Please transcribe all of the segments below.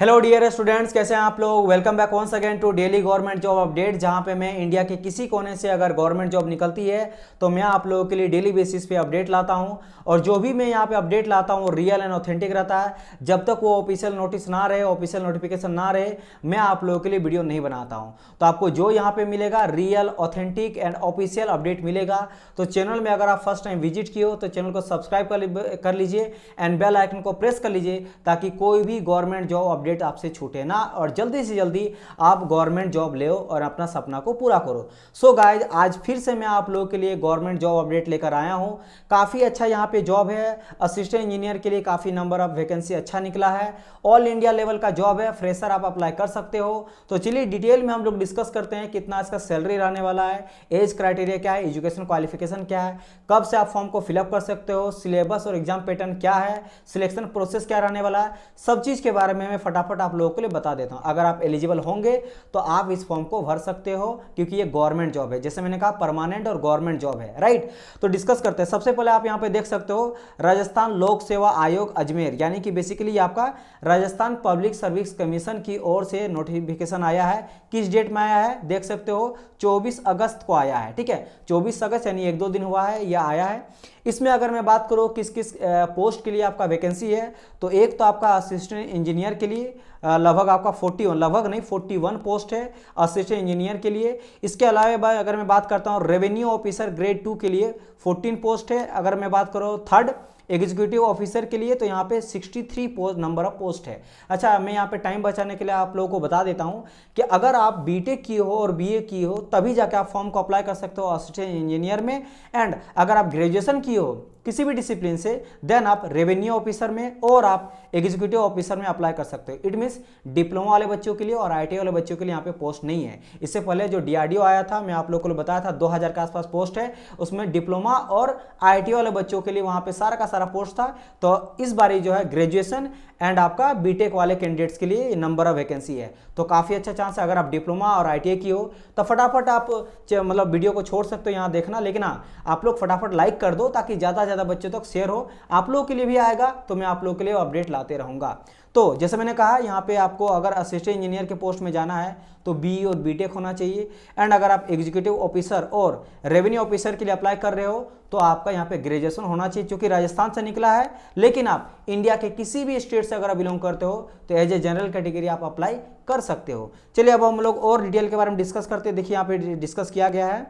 Hello dear students, कैसे हैं आप लोग। Welcome back once again to daily government job update, जहां पे मैं इंडिया के किसी कोने से अगर गवर्नमेंट जॉब निकलती है तो मैं आप लोगों के लिए डेली बेसिस पे अपडेट लाता हूं। और जो भी मैं यहां पे अपडेट लाता हूं वो रियल एंड ऑथेंटिक रहता है। जब तक वो ऑफिशियल नोटिस ना रहे, ऑफिशियल नोटिफिकेशन ना रहे, मैं आप लोगों के लिए वीडियो नहीं बनाता हूं। तो आपको जो यहाँ पे मिलेगा real authentic and official update मिलेगा। तो चैनल में अगर आप फर्स्ट टाइम विजिट किए हो तो चैनल को सब्सक्राइब कर लीजिए एंड बेल आइकन को प्रेस कर लीजिए, ताकि कोई भी गवर्नमेंट जॉब अपडेट आपसे छूटे ना और जल्दी से जल्दी आप गवर्नमेंट जॉब ले और अपना सपना को पूरा करो। सो गाइज, आज फिर से मैं आप लोगों के लिए गवर्नमेंट जॉब अपडेट लेकर आया हूं। काफ़ी अच्छा यहाँ पे जॉब है। असिस्टेंट इंजीनियर के लिए काफ़ी नंबर ऑफ वैकेंसी अच्छा निकला है। ऑल इंडिया लेवल का जॉब है, फ्रेशर आप अप्लाई कर सकते हो। तो चलिए डिटेल में हम लोग डिस्कस करते हैं कितना इसका सैलरी रहने वाला है, एज क्राइटेरिया क्या है, एजुकेशन क्वालिफिकेशन क्या है, कब से आप फॉर्म को फिलअप कर सकते हो, सिलेबस और एग्जाम पैटर्न क्या है, सिलेक्शन प्रोसेस क्या रहने वाला है, सब चीज़ के बारे में मैं फटाफट आप लोगों के लिए बता देता हूं। अगर आप एलिजिबल होंगे तो आप इस फॉर्म को भर सकते हो, क्योंकि ये गवर्नमेंट जॉब है, जैसे मैंने कहा परमानेंट और गवर्नमेंट जॉब है, राइट। तो डिस्कस करते हैं। सबसे पहले आप यहां पे देख सकते हो राजस्थान लोक सेवा आयोग अजमेर, यानी कि बेसिकली आपका राजस्थान पब्लिक सर्विस कमीशन की ओर से नोटिफिकेशन आया है। किस डेट में आया है देख सकते हो, 24 अगस्त को आया है। ठीक है, 24 अगस्त यानी एक दो दिन हुआ है यह आया है। इसमें अगर मैं बात करूँ किस किस पोस्ट के लिए आपका वैकेंसी है, तो एक तो आपका असिस्टेंट इंजीनियर के लिए लगभग आपका 41, लगभग नहीं 41 पोस्ट है असिस्टेंट इंजीनियर के लिए। इसके अलावा अगर मैं बात करता हूँ रेवेन्यू ऑफिसर ग्रेड 2 के लिए 14 पोस्ट है। अगर मैं बात करूँ थर्ड एग्जीक्यूटिव ऑफिसर के लिए तो यहाँ पे 63 नंबर ऑफ पोस्ट है। अच्छा, मैं यहाँ पे टाइम बचाने के लिए आप लोगों को बता देता हूँ कि अगर आप बीटेक की हो और बीए की हो तभी जाके आप फॉर्म को अप्लाई कर सकते हो असिस्टेंट इंजीनियर में। एंड अगर आप ग्रेजुएशन की हो किसी भी डिसिप्लिन से, देन आप रेवेन्यू ऑफिसर में और आप एग्जीक्यूटिव ऑफिसर में अप्लाई कर सकते हो। इट मीन्स डिप्लोमा वाले बच्चों के लिए और आईटीआई वाले बच्चों के लिए यहाँ पे पोस्ट नहीं है। इससे पहले जो डीआरडीओ आया था, मैं आप लोगों को बताया था 2000 के आसपास पोस्ट है, उसमें डिप्लोमा और आईटीआई वाले बच्चों के लिए वहां पे सारा का सारा पोस्ट था। तो इस बार जो है ग्रेजुएशन एंड आपका बीटेक वाले कैंडिडेट्स के लिए नंबर ऑफ वैकेंसी है। तो काफी अच्छा चांस है। अगर आप डिप्लोमा और आईटीआई की हो तो फटाफट आप मतलब वीडियो को छोड़ सकते हो यहाँ देखना, लेकिन आप लोग फटाफट लाइक कर दो ताकि ज्यादा बच्चों तक शेयर हो। आप लोगों के लिए भी आएगा तो मैं आप लोगों के लिए अपडेट लाते रहूंगा। तो जैसे मैंने कहा, यहाँ पे आपको अगर असिस्टेंट इंजीनियर के पोस्ट में जाना है तो बीई और बीटेक होना चाहिए। एंड अगर आप एग्जीक्यूटिव ऑफिसर और रेवेन्यू ऑफिसर के लिए अप्लाई कर रहे हो तो आपका यहाँ पे ग्रेजुएशन होना चाहिए, क्योंकि राजस्थान से निकला है। लेकिन आप इंडिया के किसी भी स्टेट से अगर आप बिलोंग करते हो तो एज ए जनरल कैटेगरी आप अप्लाई कर सकते हो। चलिए अब हम लोग और डिटेल के बारे में डिस्कस करते हैं। देखिए यहाँ पे डिस्कस किया गया है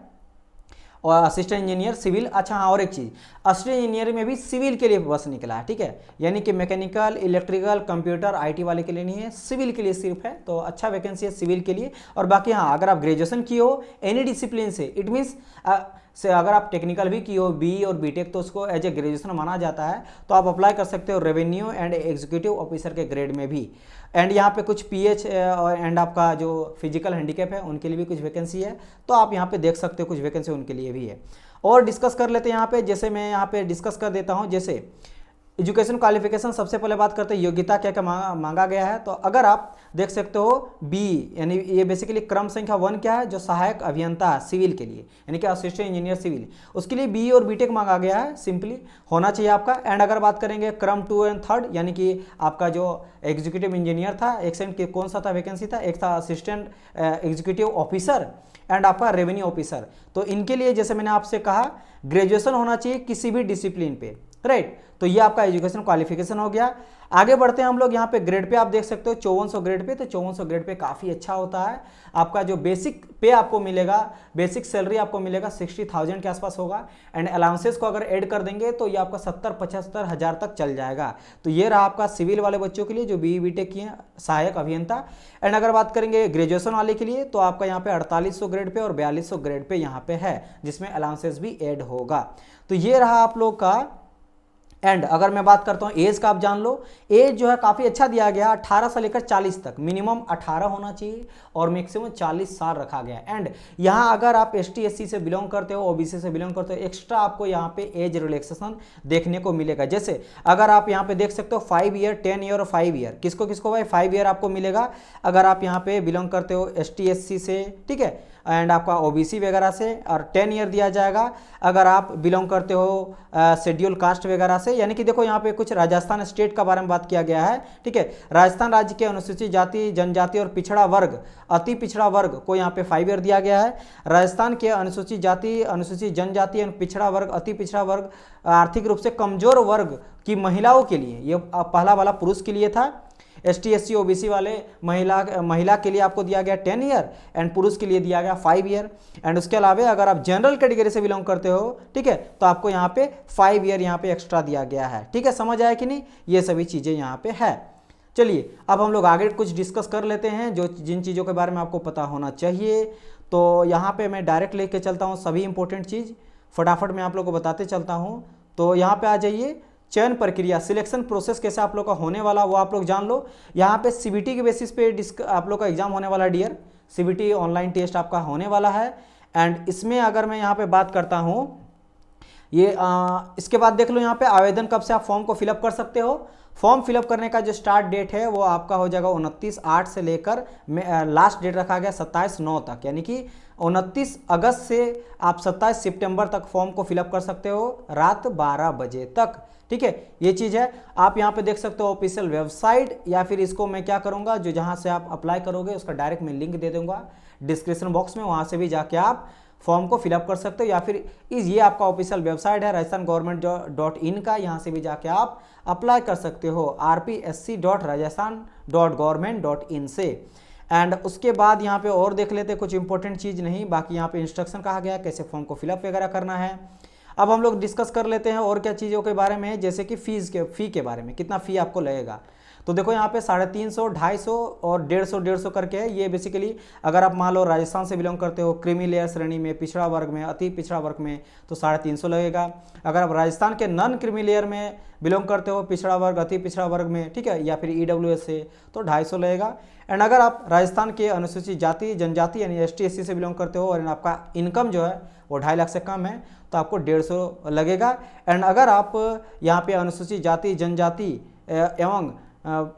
और असिस्टेंट इंजीनियर सिविल। अच्छा हाँ, और एक चीज़, असिस्टेंट इंजीनियर में भी सिविल के लिए बस निकला है। ठीक है, यानी कि मैकेनिकल, इलेक्ट्रिकल, कंप्यूटर, आईटी वाले के लिए नहीं है, सिविल के लिए सिर्फ है। तो अच्छा वैकेंसी है सिविल के लिए। और बाकी हाँ, अगर आप ग्रेजुएशन किए हो एनी डिसिप्लिन से, इट मीन्स से अगर आप टेक्निकल भी किए हो बी और बीटेक, तो उसको एज ए ग्रेजुएशन माना जाता है। तो आप अप्लाई कर सकते हो रेवेन्यू एंड एग्जीक्यूटिव ऑफिसर के ग्रेड में भी। एंड यहाँ पे कुछ पीएच एंड आपका जो फिजिकल हैंडीकैप है उनके लिए भी कुछ वैकेंसी है। तो आप यहाँ पे देख सकते हो कुछ वैकेंसी उनके लिए भी है। और डिस्कस कर लेते हैं यहाँ पे, जैसे मैं यहाँ पे डिस्कस कर देता हूँ। जैसे एजुकेशन क्वालिफिकेशन, सबसे पहले बात करते हैं योग्यता क्या क्या मांगा गया है। तो अगर आप देख सकते हो बी, यानी ये बेसिकली क्रम संख्या 1 क्या है, जो सहायक अभियंता है सिविल के लिए, यानी कि असिस्टेंट इंजीनियर सिविल, उसके लिए बी और बीटेक मांगा गया है, सिंपली होना चाहिए आपका। एंड अगर बात करेंगे क्रम 2 एंड 3, यानी कि आपका जो एग्जीक्यूटिव इंजीनियर था, एक सेकंड कौन सा था वैकेंसी था, एक था असिस्टेंट एग्जीक्यूटिव ऑफिसर एंड आपका रेवेन्यू ऑफिसर। तो इनके लिए जैसे मैंने आपसे कहा ग्रेजुएशन होना चाहिए किसी भी डिसिप्लिन पे, राइट। तो ये आपका एजुकेशन क्वालिफिकेशन हो गया। आगे बढ़ते हैं हम लोग। यहाँ पे ग्रेड पे आप देख सकते हो 5400 ग्रेड पे। तो 5400 ग्रेड पे काफ़ी अच्छा होता है। आपका जो बेसिक पे आपको मिलेगा, बेसिक सैलरी आपको मिलेगा 60,000 के आसपास होगा। एंड अलाउंसेस को अगर ऐड कर देंगे तो ये आपका 70-75 हज़ार तक चल जाएगा। तो ये रहा आपका सिविल वाले बच्चों के लिए जो बी बीटेक किए हैं, सहायक अभियंता। एंड अगर बात करेंगे ग्रेजुएशन वाले के लिए तो आपका यहाँ पे 4800 ग्रेड पे और 4200 ग्रेड पे यहाँ पे है, जिसमें अलाउंसेस भी ऐड होगा। तो ये रहा आप लोग का। एंड अगर मैं बात करता हूं एज का, आप जान लो एज जो है काफी अच्छा दिया गया, 18 से लेकर 40 तक, मिनिमम 18 होना चाहिए और मैक्सिमम 40 साल रखा गया। एंड यहां अगर आप एसटी एससी से बिलोंग करते हो, ओबीसी से बिलोंग करते हो, एक्स्ट्रा आपको यहां पे एज रिलैक्सेशन देखने को मिलेगा। जैसे अगर आप यहां पे देख सकते हो 5 ईयर, 10 ईयर और 5 ईयर, किसको किसको भाई 5 ईयर आपको मिलेगा अगर आप यहां पे बिलोंग करते हो एसटी एससी से, ठीक है, एंड आपका ओबीसी वगैरह से, और 10 ईयर दिया जाएगा अगर आप बिलोंग करते हो शेड्यूल कास्ट वगैरह से। यानी कि देखो यहाँ पे कुछ राजस्थान स्टेट का बारे में बात किया गया है, ठीक है। राजस्थान राज्य के अनुसूचित जाति, जनजाति और पिछड़ा वर्ग, अति पिछड़ा वर्ग को यहाँ पे 5 ईयर दिया गया है। राजस्थान के अनुसूचित जाति, अनुसूचित जनजाति और पिछड़ा वर्ग, अति पिछड़ा वर्ग, आर्थिक रूप से कमजोर वर्ग की महिलाओं के लिए, ये पहला वाला पुरुष के लिए था। ST SC OBC वाले महिला के लिए आपको दिया गया 10 ईयर एंड पुरुष के लिए दिया गया 5 ईयर। एंड उसके अलावा अगर आप जनरल कैटेगरी से बिलोंग करते हो, ठीक है, तो आपको यहाँ पे 5 ईयर यहाँ पे एक्स्ट्रा दिया गया है, ठीक है। समझ आया कि नहीं, ये सभी चीज़ें यहाँ पे है। चलिए अब हम लोग आगे कुछ डिस्कस कर लेते हैं जो जिन चीज़ों के बारे में आपको पता होना चाहिए। तो यहाँ पे मैं डायरेक्ट लेके चलता हूँ सभी इंपॉर्टेंट चीज़, फटाफट मैं आप लोग को बताते चलता हूँ। तो यहाँ पे आ जाइए, चयन प्रक्रिया, सिलेक्शन प्रोसेस कैसे आप लोग का होने वाला वो आप लोग जान लो। यहाँ पे CBT के बेसिस पे आप लोग का एग्जाम होने वाला डियर, CBT ऑनलाइन टेस्ट आपका होने वाला है। एंड इसमें अगर मैं यहाँ पे बात करता हूँ, ये इसके बाद देख लो यहाँ पे आवेदन कब से आप फॉर्म को फिलअप कर सकते हो। फॉर्म फिलअप करने का जो स्टार्ट डेट है वो आपका हो जाएगा 29/8 से लेकर लास्ट डेट रखा गया 27/9 तक, यानी कि 29 अगस्त से आप 27 सितंबर तक फॉर्म को फिलअप कर सकते हो रात 12 बजे तक, ठीक है। ये चीज़ है, आप यहाँ पे देख सकते हो ऑफिशियल वेबसाइट, या फिर इसको मैं क्या करूँगा, जो जहाँ से आप अप्लाई करोगे उसका डायरेक्ट मैं लिंक दे दूँगा डिस्क्रिप्शन बॉक्स में, वहाँ से भी जाके आप फॉर्म को फिलअप कर सकते हो। या फिर ये आपका ऑफिशियल वेबसाइट है राजस्थान गवर्नमेंट.in का, यहाँ से भी जाके आप अप्लाई कर सकते हो rpsc.rajasthan.government.in से। एंड उसके बाद यहाँ पे और देख लेते कुछ इंपॉर्टेंट चीज़ नहीं, बाकी यहाँ पे इंस्ट्रक्शन कहा गया है कैसे फॉर्म को फिलअप वगैरह करना है। अब हम लोग डिस्कस कर लेते हैं और क्या चीज़ों के बारे में, जैसे कि फ़ी के बारे में, कितना फ़ी आपको लगेगा। तो देखो यहाँ पे 350, 250 और 150 करके है। ये बेसिकली अगर आप मान लो राजस्थान से बिलोंग करते हो, क्रीमी लेयर श्रेणी में, पिछड़ा वर्ग में, अति पिछड़ा वर्ग में, तो 350 लगेगा। अगर आप राजस्थान के नॉन क्रीमी लेयर में बिलोंग करते हो, पिछड़ा वर्ग, अति पिछड़ा वर्ग में, ठीक है, या फिर EWS से, तो 250 लगेगा। एंड अगर आप राजस्थान के अनुसूचित जाति, जनजाति यानी ST SC से बिलोंग करते हो और आपका इनकम जो है वो 2.5 लाख से कम है, तो आपको 150 लगेगा। एंड अगर आप यहाँ पे अनुसूचित जाति, जनजाति एवं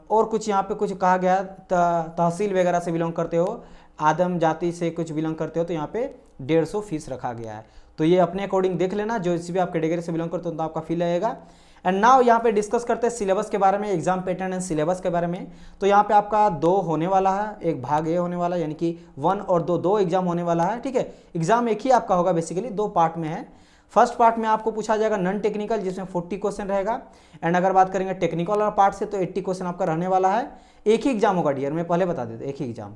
और कुछ यहाँ पे कुछ कहा गया तहसील वगैरह से बिलोंग करते हो, आदम जाति से कुछ बिलोंग करते हो, तो यहाँ पे 150 फीस रखा गया है। तो ये अपने अकॉर्डिंग देख लेना, जो इसी भी आप कैटेगरी से बिलोंग करते हो तो आपका फी लगेगा। एंड नाउ यहाँ पे डिस्कस करते हैं सिलेबस के बारे में, एग्जाम पैटर्न एंड सिलेबस के बारे में। तो यहाँ पे आपका 2 होने वाला है, एक भाग ए होने वाला है, यानी कि 1 और 2 एग्जाम होने वाला है, ठीक है। एग्जाम एक ही आपका होगा, बेसिकली 2 पार्ट में है। फर्स्ट पार्ट में आपको पूछा जाएगा नॉन टेक्निकल, जिसमें 40 क्वेश्चन रहेगा। एंड अगर बात करेंगे टेक्निकल वाला पार्ट से, तो 80 क्वेश्चन आपका रहने वाला है। एक ही एग्जाम होगा डियर, मैं पहले बता देता, एक ही एग्जाम।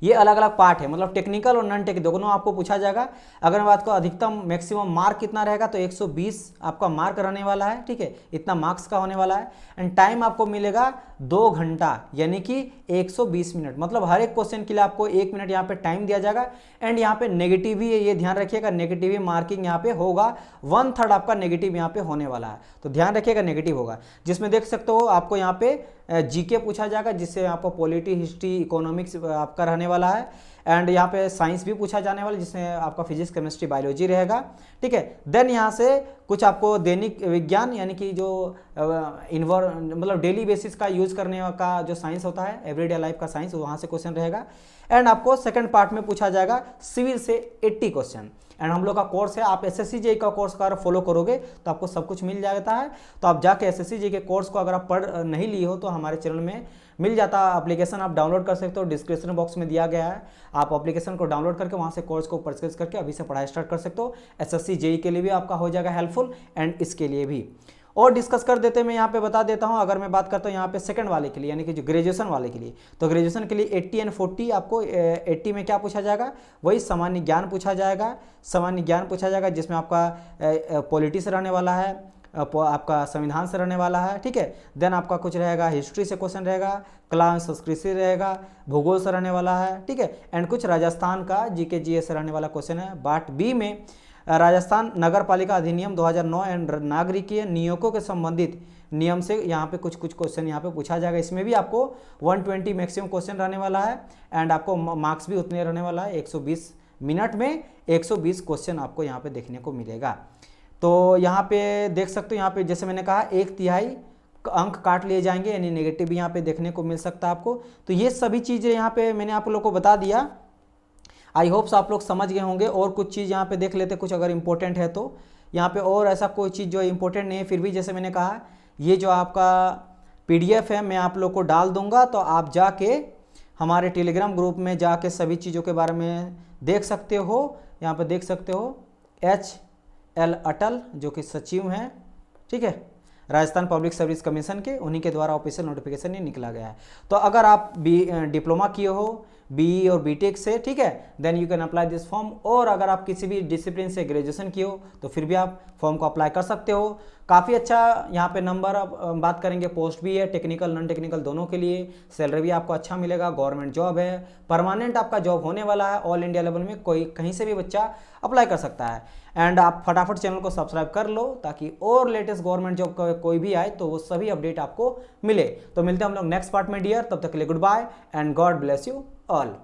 ये अलग अलग पार्ट है, मतलब टेक्निकल और नॉन टेक्निकल दोनों आपको पूछा जाएगा। अगर मैं बात करूँ अधिकतम मैक्सिमम मार्क कितना रहेगा, तो 120 आपका मार्क रहने वाला है, ठीक है, इतना मार्क्स का होने वाला है। एंड टाइम आपको मिलेगा 2 घंटा, यानी कि 120 मिनट, मतलब हर एक क्वेश्चन के लिए आपको 1 मिनट यहाँ पे टाइम दिया जाएगा। एंड यहाँ पे नेगेटिव भी है, ये ध्यान रखिएगा, नेगेटिव मार्किंग यहाँ पे होगा, 1/3 आपका नेगेटिव यहाँ पे होने वाला है, तो ध्यान रखिएगा नेगेटिव होगा। जिसमें देख सकते हो आपको यहाँ पे GK पूछा जाएगा, जिससे आपको पॉलिटी, हिस्ट्री, इकोनॉमिक्स आपका रहने वाला है। एंड यहाँ पे साइंस भी पूछा जाने वाला है, जिसमें आपका फिजिक्स, केमिस्ट्री, बायोलॉजी रहेगा, ठीक है। देन यहाँ से कुछ आपको दैनिक विज्ञान, यानी कि जो मतलब डेली बेसिस का यूज करने का जो साइंस होता है, एवरीडे लाइफ का साइंस, वहाँ से क्वेश्चन रहेगा। एंड आपको सेकंड पार्ट में पूछा जाएगा सिविल से 80 क्वेश्चन। एंड हम लोग का कोर्स है, आप SSC JEE का कोर्स अगर फॉलो करोगे तो आपको सब कुछ मिल जाता है। तो आप जाके SSC JEE के कोर्स को अगर आप पढ़ नहीं लिए हो तो हमारे चैनल में मिल जाता है, एप्लीकेशन आप डाउनलोड कर सकते हो, डिस्क्रिप्शन बॉक्स में दिया गया है। आप एप्लीकेशन को डाउनलोड करके वहाँ से कोर्स को परचेज करके अभी से पढ़ाई स्टार्ट कर सकते हो। SSC JEE के लिए भी आपका हो जाएगा हेल्पफुल, एंड इसके लिए भी। और डिस्कस कर देते मैं यहाँ पे बता देता हूँ। अगर मैं बात करता हूँ यहाँ पे सेकंड वाले के लिए, यानी कि जो ग्रेजुएशन वाले के लिए, तो ग्रेजुएशन के लिए 80 एंड 40 आपको 80 में क्या पूछा जाएगा, वही सामान्य ज्ञान पूछा जाएगा। सामान्य ज्ञान पूछा जाएगा जिसमें आपका पॉलिटी से रहने वाला है, आपका संविधान से रहने वाला है, ठीक है। देन आपका कुछ रहेगा हिस्ट्री से क्वेश्चन रहेगा, कला संस्कृति से रहेगा, भूगोल से रहने वाला है, ठीक है। एंड कुछ राजस्थान का GK GS से रहने वाला क्वेश्चन है। पार्ट B में राजस्थान नगर पालिका अधिनियम 2009 एंड नागरिकीय नियोगों के संबंधित नियम से यहाँ पे कुछ क्वेश्चन यहाँ पे पूछा जाएगा। इसमें भी आपको 120 मैक्सिमम क्वेश्चन रहने वाला है। एंड आपको मार्क्स भी उतने रहने वाला है, 120 मिनट में 120 क्वेश्चन आपको यहाँ पे देखने को मिलेगा। तो यहाँ पे देख सकते हो, यहाँ पे जैसे मैंने कहा 1/3 अंक काट लिए जाएंगे, यानी नेगेटिव भी यहाँ पे देखने को मिल सकता है आपको। तो ये सभी चीज़ें यहाँ पे मैंने आप लोग को बता दिया। आई होप्स आप लोग समझ गए होंगे। और कुछ चीज़ यहाँ पे देख लेते कुछ अगर इंपॉर्टेंट है तो। यहाँ पे और ऐसा कोई चीज़ जो इंपॉर्टेंट नहीं है, फिर भी जैसे मैंने कहा ये जो आपका PDF है मैं आप लोग को डाल दूंगा, तो आप जाके हमारे टेलीग्राम ग्रुप में जाके सभी चीज़ों के बारे में देख सकते हो। यहाँ पे देख सकते हो HL अटल जो कि सचिव हैं, ठीक है, राजस्थान पब्लिक सर्विस कमीशन के, उन्हीं के द्वारा ऑफिशियल नोटिफिकेशन ये निकला गया है। तो अगर आप डिप्लोमा किए हो BE और BTech से, ठीक है, then you can apply this form. और अगर आप किसी भी डिसिप्लिन से ग्रेजुएशन किए हो तो फिर भी आप फॉर्म को अप्लाई कर सकते हो। काफ़ी अच्छा यहाँ पे नंबर, अब बात करेंगे, पोस्ट भी है टेक्निकल नॉन टेक्निकल दोनों के लिए, सैलरी भी आपको अच्छा मिलेगा, गवर्नमेंट जॉब है, परमानेंट आपका जॉब होने वाला है, ऑल इंडिया लेवल में कोई कहीं से भी बच्चा अप्लाई कर सकता है। एंड आप फटाफट चैनल को सब्सक्राइब कर लो ताकि और लेटेस्ट गवर्नमेंट जॉब का कोई भी आए तो वो सभी अपडेट आपको मिले। तो मिलते हैं हम लोग नेक्स्ट पार्ट में डियर, तब तक के लिए goodbye and God bless you all.